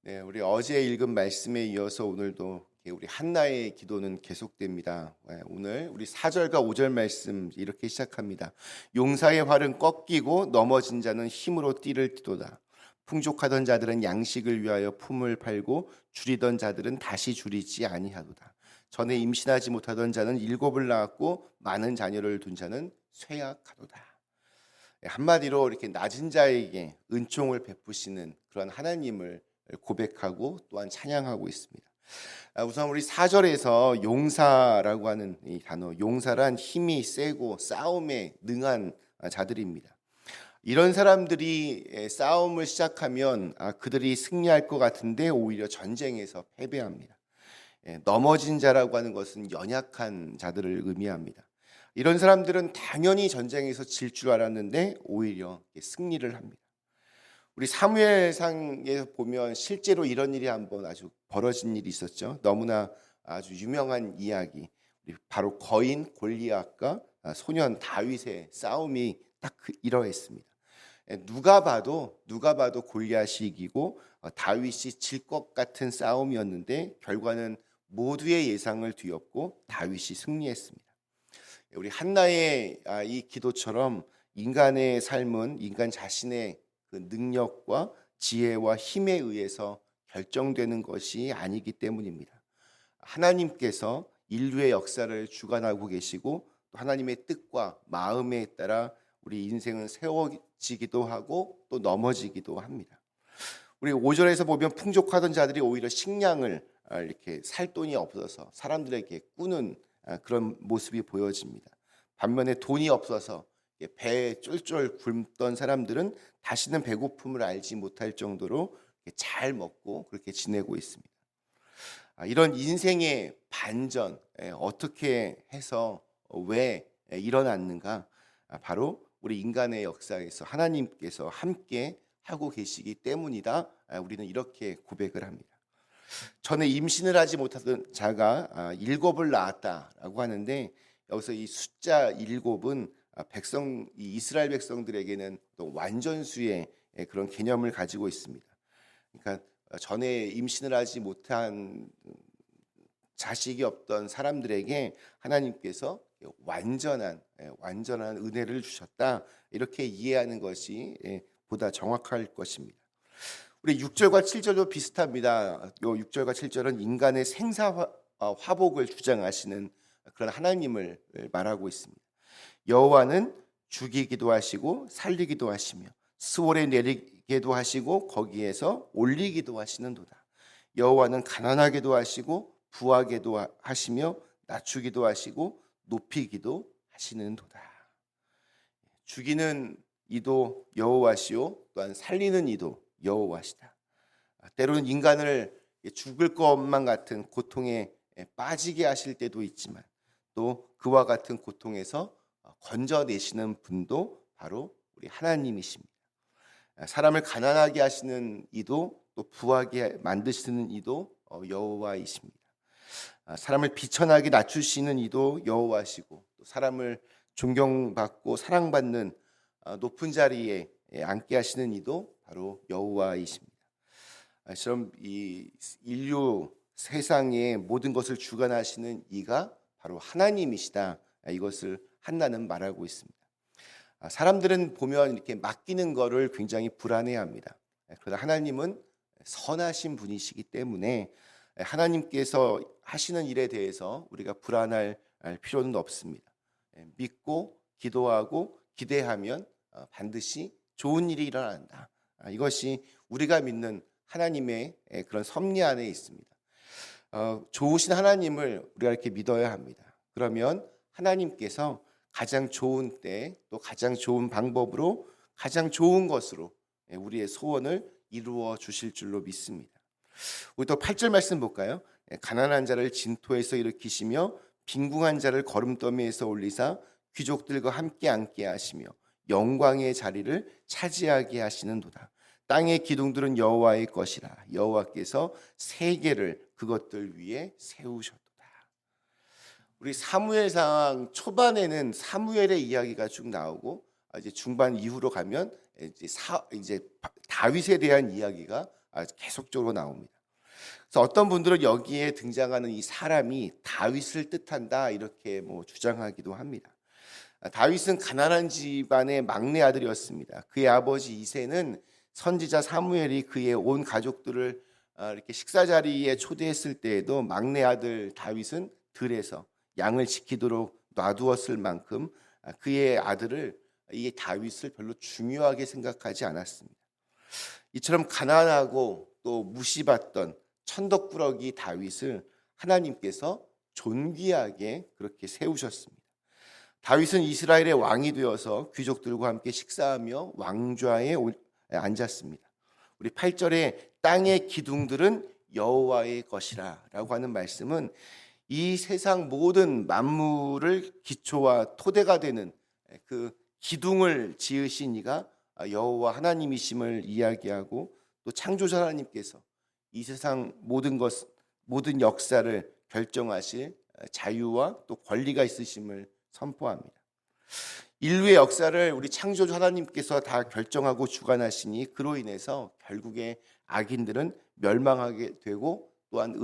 네, 우리 어제 읽은 말씀에 이어서 오늘도 우리 한나의 기도는 계속됩니다. 오늘 우리 4절과 5절 말씀 이렇게 시작합니다. 용사의 활은 꺾이고 넘어진 자는 힘으로 띠를 띠도다. 풍족하던 자들은 양식을 위하여 품을 팔고 줄이던 자들은 다시 줄이지 아니하도다. 전에 임신하지 못하던 자는 일곱을 낳았고 많은 자녀를 둔 자는 쇠약하도다. 한마디로 이렇게 낮은 자에게 은총을 베푸시는 그런 하나님을 고백하고 또한 찬양하고 있습니다. 우선 우리 4절에서 용사라고 하는 이 단어, 용사란 힘이 세고 싸움에 능한 자들입니다. 이런 사람들이 싸움을 시작하면 그들이 승리할 것 같은데 오히려 전쟁에서 패배합니다. 넘어진 자라고 하는 것은 연약한 자들을 의미합니다. 이런 사람들은 당연히 전쟁에서 질 줄 알았는데 오히려 승리를 합니다. 우리 사무엘상에 보면 실제로 이런 일이 한번 아주 벌어진 일이 있었죠. 너무나 아주 유명한 이야기. 바로 거인 골리앗과 소년 다윗의 싸움이 딱 이러했습니다. 누가 봐도 골리앗이 이기고 다윗이 질 것 같은 싸움이었는데 결과는 모두의 예상을 뒤엎고 다윗이 승리했습니다. 우리 한나의 이 기도처럼 인간의 삶은 인간 자신의 그 능력과 지혜와 힘에 의해서 결정되는 것이 아니기 때문입니다. 하나님께서 인류의 역사를 주관하고 계시고 또 하나님의 뜻과 마음에 따라 우리 인생은 세워지기도 하고 또 넘어지기도 합니다. 우리 5절에서 보면 풍족하던 자들이 오히려 식량을 이렇게 살 돈이 없어서 사람들에게 꾸는 그런 모습이 보여집니다. 반면에 돈이 없어서 배에 쫄쫄 굶던 사람들은 다시는 배고픔을 알지 못할 정도로 잘 먹고 그렇게 지내고 있습니다. 이런 인생의 반전 어떻게 해서 왜 일어났는가? 바로 우리 인간의 역사에서 하나님께서 함께 하고 계시기 때문이다. 우리는 이렇게 고백을 합니다. 전에 임신을 하지 못하던 자가 일곱을 낳았다라고 하는데 여기서 이 숫자 일곱은 이스라엘 백성들에게는 또 완전수의 그런 개념을 가지고 있습니다. 그러니까 전에 임신을 하지 못한 자식이 없던 사람들에게 하나님께서 완전한 은혜를 주셨다. 이렇게 이해하는 것이 보다 정확할 것입니다. 우리 6절과 7절도 비슷합니다. 요 6절과 7절은 인간의 생사 화복을 주장하시는 그런 하나님을 말하고 있습니다. 여호와는 죽이기도 하시고 살리기도 하시며 스월에 내리게도 하시고 거기에서 올리기도 하시는도다. 여호와는 가난하게도 하시고 부하게도 하시며 낮추기도 하시고 높이기도 하시는도다. 죽이는 이도 여호와시요 또한 살리는 이도 여호와시다. 때로는 인간을 죽을 것만 같은 고통에 빠지게 하실 때도 있지만 또 그와 같은 고통에서 건져내시는 분도 바로 우리 하나님이십니다. 사람을 가난하게 하시는 이도 또 부하게 만드시는 이도 여호와이십니다. 사람을 비천하게 낮추시는 이도 여호와시고 또 사람을 존경받고 사랑받는 높은 자리에 앉게 하시는 이도 바로 여호와이십니다. 그럼 이 인류 세상의 모든 것을 주관하시는 이가 바로 하나님이시다. 이것을 한나는 말하고 있습니다. 사람들은 보면 이렇게 맡기는 것을 굉장히 불안해합니다. 그러나 하나님은 선하신 분이시기 때문에 하나님께서 하시는 일에 대해서 우리가 불안할 필요는 없습니다. 믿고 기도하고 기대하면 반드시 좋은 일이 일어난다. 이것이 우리가 믿는 하나님의 그런 섭리 안에 있습니다. 좋으신 하나님을 우리가 이렇게 믿어야 합니다. 그러면 하나님께서 가장 좋은 때 또 가장 좋은 방법으로 가장 좋은 것으로 우리의 소원을 이루어 주실 줄로 믿습니다. 우리 또 8절 말씀 볼까요? 가난한 자를 진토에서 일으키시며 빈궁한 자를 거름더미에서 올리사 귀족들과 함께 앉게 하시며 영광의 자리를 차지하게 하시는도다. 땅의 기둥들은 여호와의 것이라. 여호와께서 세계를 그것들 위에 세우셨도다. 우리 사무엘상 초반에는 사무엘의 이야기가 쭉 나오고 이제 중반 이후로 가면 이제 다윗에 대한 이야기가 계속적으로 나옵니다. 그래서 어떤 분들은 여기에 등장하는 이 사람이 다윗을 뜻한다 이렇게 주장하기도 합니다. 다윗은 가난한 집안의 막내 아들이었습니다. 그의 아버지 이새는 선지자 사무엘이 그의 온 가족들을 이렇게 식사 자리에 초대했을 때에도 막내 아들 다윗은 들에서 양을 지키도록 놔두었을 만큼 그의 아들을 이 다윗을 별로 중요하게 생각하지 않았습니다. 이처럼 가난하고 또 무시받던 천덕꾸러기 다윗을 하나님께서 존귀하게 그렇게 세우셨습니다. 다윗은 이스라엘의 왕이 되어서 귀족들과 함께 식사하며 왕좌에 앉았습니다. 우리 8절에 땅의 기둥들은 여호와의 것이라 라고 하는 말씀은 이 세상 모든 만물을 기초와 토대가 되는 그 기둥을 지으신 이가 여호와 하나님이심을 이야기하고, 또 창조자 하나님께서 이 세상 모든 역사를 결정하실 자유와 또 권리가 있으심을 선포합니다. 인류의 역사를 우리 창조주 하나님께서 다 결정하고 주관하시니 그로 인해서 결국에 악인들은 멸망하게 되고 또한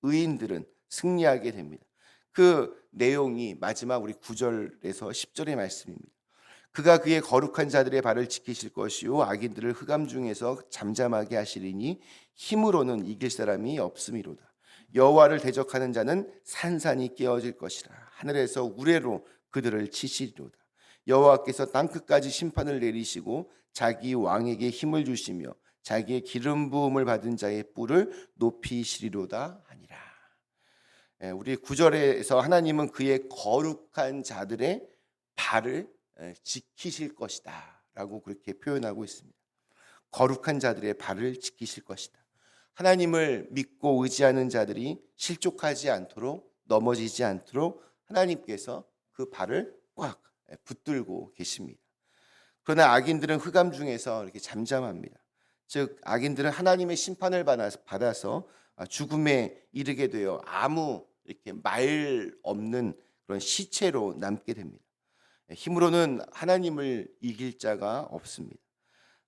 의인들은 승리하게 됩니다. 그 내용이 마지막 우리 9절에서 10절의 말씀입니다. 그가 그의 거룩한 자들의 발을 지키실 것이요 악인들을 흑암 중에서 잠잠하게 하시리니 힘으로는 이길 사람이 없음이로다. 여호와를 대적하는 자는 산산이 깨어질 것이라. 하늘에서 우레로 그들을 치시리로다. 여호와께서 땅끝까지 심판을 내리시고 자기 왕에게 힘을 주시며 자기의 기름 부음을 받은 자의 뿔을 높이시리로다 하니라. 우리 9절에서 하나님은 그의 거룩한 자들의 발을 지키실 것이다 라고 그렇게 표현하고 있습니다. 거룩한 자들의 발을 지키실 것이다. 하나님을 믿고 의지하는 자들이 실족하지 않도록, 넘어지지 않도록 하나님께서 그 발을 꽉 붙들고 계십니다. 그러나 악인들은 흑암 중에서 이렇게 잠잠합니다. 즉 악인들은 하나님의 심판을 받아서 죽음에 이르게 되어 아무 이렇게 말 없는 그런 시체로 남게 됩니다. 힘으로는 하나님을 이길 자가 없습니다.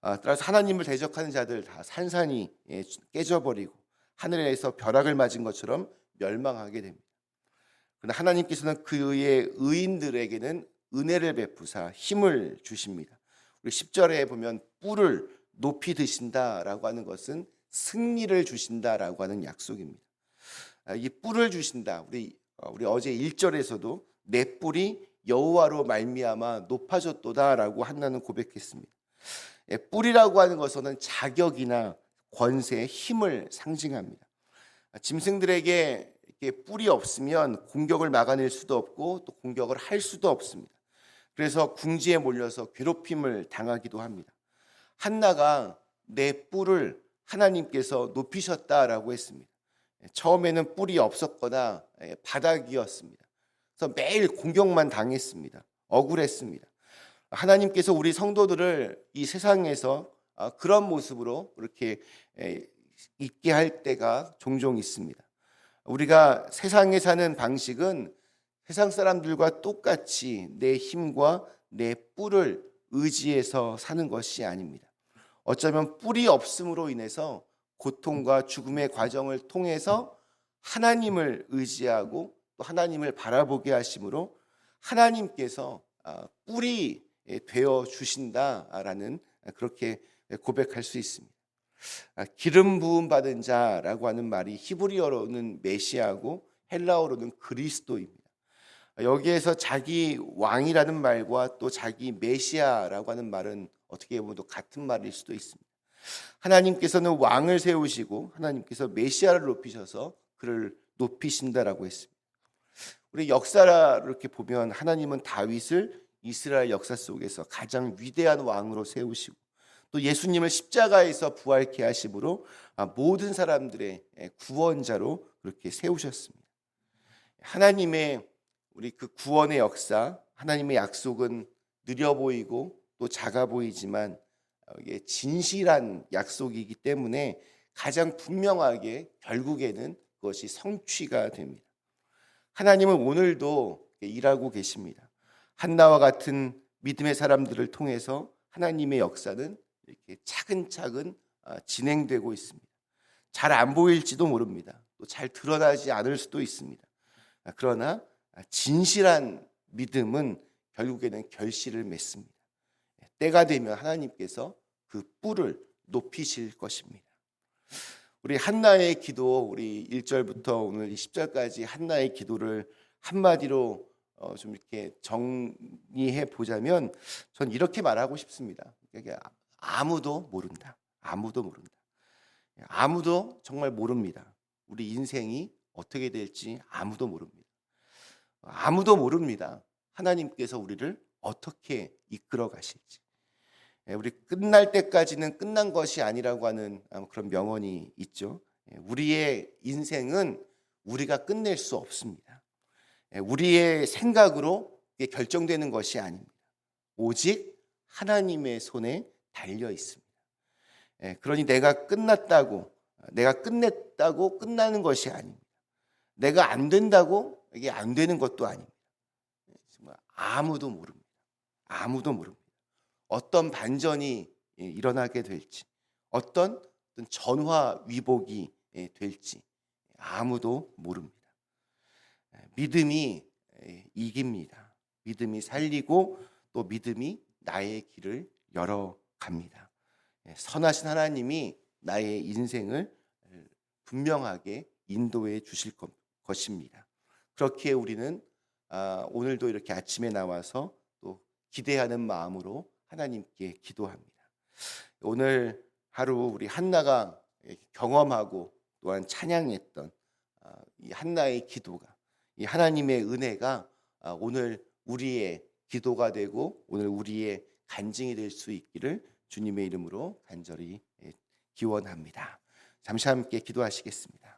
따라서 하나님을 대적하는 자들 다 산산이 깨져버리고 하늘에서 벼락을 맞은 것처럼 멸망하게 됩니다. 그러나 하나님께서는 그의 의인들에게는 은혜를 베푸사 힘을 주십니다. 우리 10절에 보면 뿔을 높이 드신다라고 하는 것은 승리를 주신다라고 하는 약속입니다. 이 뿔을 주신다. 우리 어제 1절에서도 내 뿔이 여호와로 말미암아 높아졌도다라고 한나는 고백했습니다. 뿔이라고 하는 것은 자격이나 권세, 힘을 상징합니다. 짐승들에게 이렇게 뿔이 없으면 공격을 막아낼 수도 없고 또 공격을 할 수도 없습니다. 그래서 궁지에 몰려서 괴롭힘을 당하기도 합니다. 한나가 내 뿔을 하나님께서 높이셨다라고 했습니다. 처음에는 뿔이 없었거나 바닥이었습니다. 그래서 매일 공격만 당했습니다. 억울했습니다. 하나님께서 우리 성도들을 이 세상에서 그런 모습으로 이렇게 있게 할 때가 종종 있습니다. 우리가 세상에 사는 방식은 세상 사람들과 똑같이 내 힘과 내 뿔을 의지해서 사는 것이 아닙니다. 어쩌면 뿔이 없음으로 인해서 고통과 죽음의 과정을 통해서 하나님을 의지하고 또 하나님을 바라보게 하심으로 하나님께서 뿔이 되어 주신다라는 그렇게 고백할 수 있습니다. 기름 부음 받은 자라고 하는 말이 히브리어로는 메시아고 헬라어로는 그리스도입니다. 여기에서 자기 왕이라는 말과 또 자기 메시아라고 하는 말은 어떻게 보면 같은 말일 수도 있습니다. 하나님께서는 왕을 세우시고 하나님께서 메시아를 높이셔서 그를 높이신다라고 했습니다. 우리 역사를 이렇게 보면 하나님은 다윗을 이스라엘 역사 속에서 가장 위대한 왕으로 세우시고 또 예수님을 십자가에서 부활케 하심으로 모든 사람들의 구원자로 그렇게 세우셨습니다. 하나님의 우리 그 구원의 역사, 하나님의 약속은 느려 보이고 또 작아 보이지만 이게 진실한 약속이기 때문에 가장 분명하게 결국에는 그것이 성취가 됩니다. 하나님은 오늘도 일하고 계십니다. 한나와 같은 믿음의 사람들을 통해서 하나님의 역사는 이렇게 차근차근 진행되고 있습니다. 잘 안 보일지도 모릅니다. 또 잘 드러나지 않을 수도 있습니다. 그러나 진실한 믿음은 결국에는 결실을 맺습니다. 때가 되면 하나님께서 그 뿔을 높이실 것입니다. 우리 한나의 기도, 우리 1절부터 오늘 10절까지 한나의 기도를 한마디로 좀 이렇게 정리해 보자면 전 이렇게 말하고 싶습니다. 아무도 모른다. 아무도 모른다. 아무도 정말 모릅니다. 우리 인생이 어떻게 될지 아무도 모릅니다. 아무도 모릅니다. 하나님께서 우리를 어떻게 이끌어 가실지. 우리 끝날 때까지는 끝난 것이 아니라고 하는 그런 명언이 있죠. 우리의 인생은 우리가 끝낼 수 없습니다. 우리의 생각으로 결정되는 것이 아닙니다. 오직 하나님의 손에 달려 있습니다. 그러니 내가 끝났다고, 내가 끝냈다고 끝나는 것이 아닙니다. 내가 안 된다고 이게 안 되는 것도 아닙니다. 정말 아무도 모릅니다. 아무도 모릅니다. 어떤 반전이 일어나게 될지, 어떤 전화위복이 될지 아무도 모릅니다. 믿음이 이깁니다. 믿음이 살리고 또 믿음이 나의 길을 열어갑니다. 선하신 하나님이 나의 인생을 분명하게 인도해 주실 것입니다. 그렇기에 우리는 오늘도 이렇게 아침에 나와서 또 기대하는 마음으로 하나님께 기도합니다. 오늘 하루 우리 한나가 경험하고 또한 찬양했던 이 한나의 기도가, 이 하나님의 은혜가 오늘 우리의 기도가 되고 오늘 우리의 간증이 될 수 있기를 주님의 이름으로 간절히 기원합니다. 잠시 함께 기도하시겠습니다.